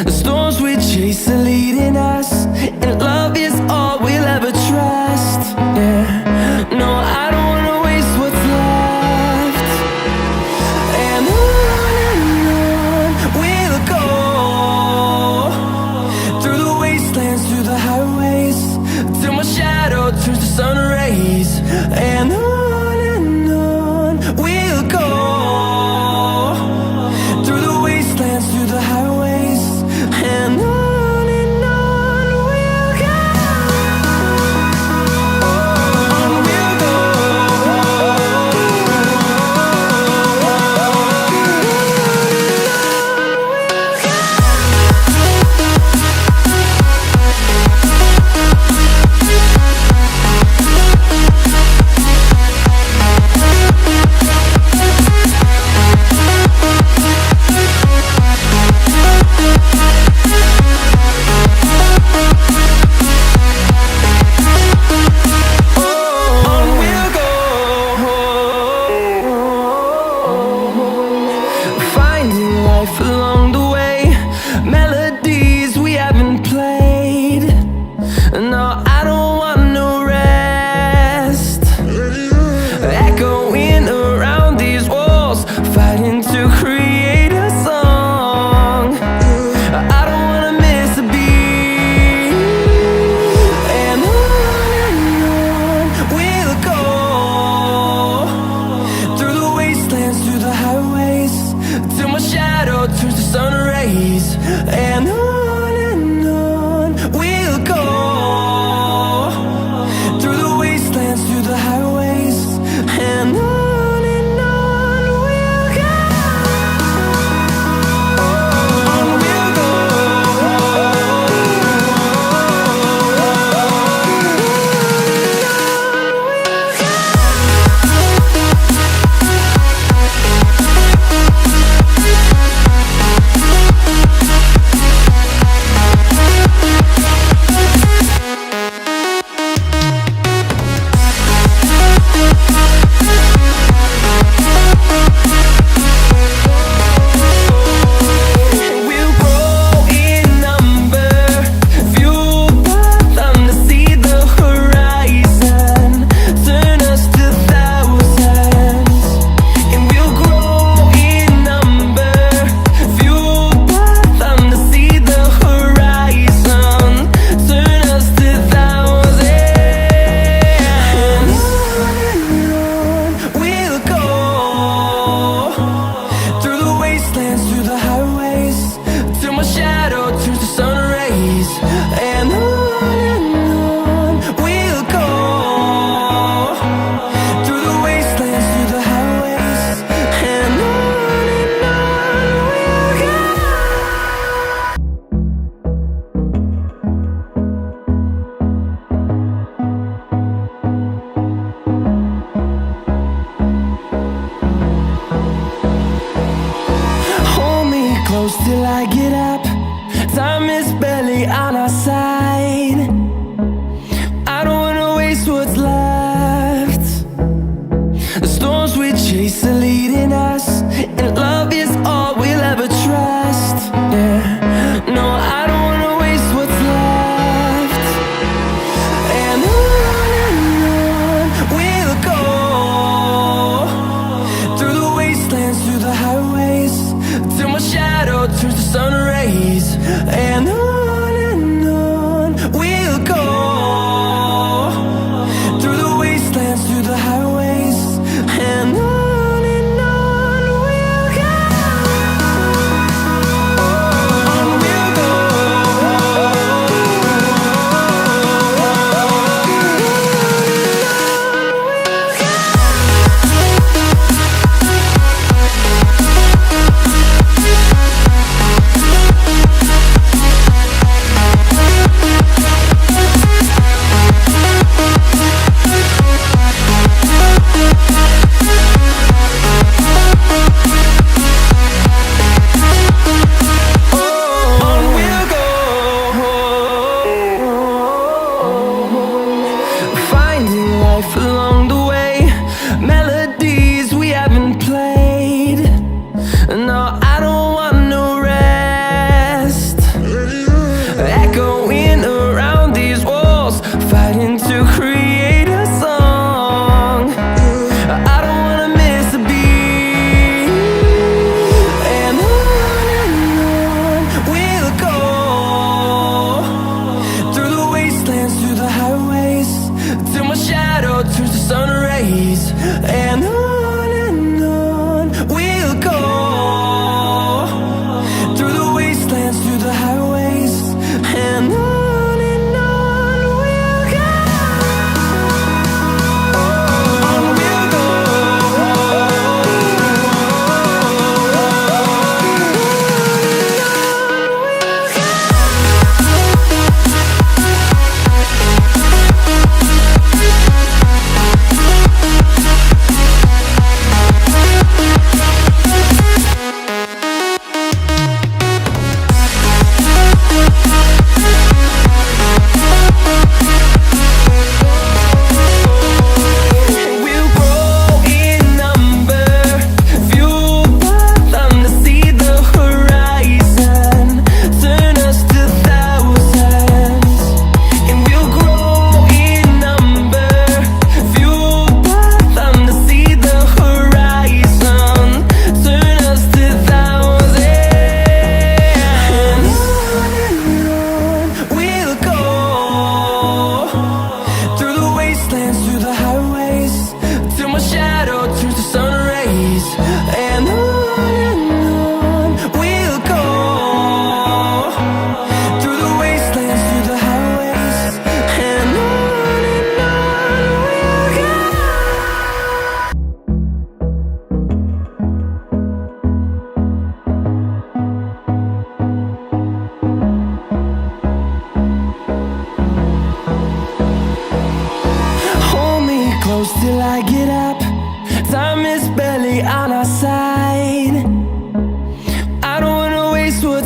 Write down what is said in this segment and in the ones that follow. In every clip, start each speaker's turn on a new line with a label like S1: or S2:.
S1: The storms we chase are leading us, and love is all we'll ever trust. Yeah, no, I don't wanna waste what's left. And on we'll go, through the wastelands, through the highways, till my shadow turns to sun rays. And on we'll go, through the wastelands, through the highways, and on we'll go. On we'll go. Along the way, melodies we haven't played. No, I don't want no rest. Echoing around these walls, fighting to create a song. I don't wanna miss a beat. And on we'll go, through the wastelands, through the highways, till my shadow turns to sun rays. And on we'll go, through the wastelands, through the highways, and on we'll go. On we'll go. Through the highways, till my shadow turns to sun rays. And on we'll go, through the wastelands, through the highways, and on we'll go. Close till I get up, time is barely on our side. I don't wanna waste what's left. The storms we chase are leading us, and love is all we'll ever trust. Yeah, no, I don't wanna waste what's left. And on we'll go, through the wastelands, through the highways, till my shadow turns to sun rays. And on we'll go, through the wastelands, through the highways, and on we'll go. On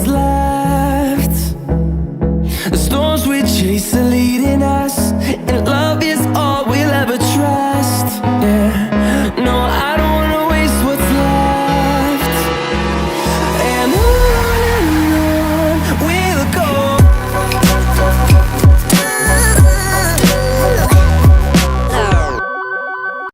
S1: what's left. The storms we chase are leading us, and love is all we'll ever trust. Yeah, no, I don't wanna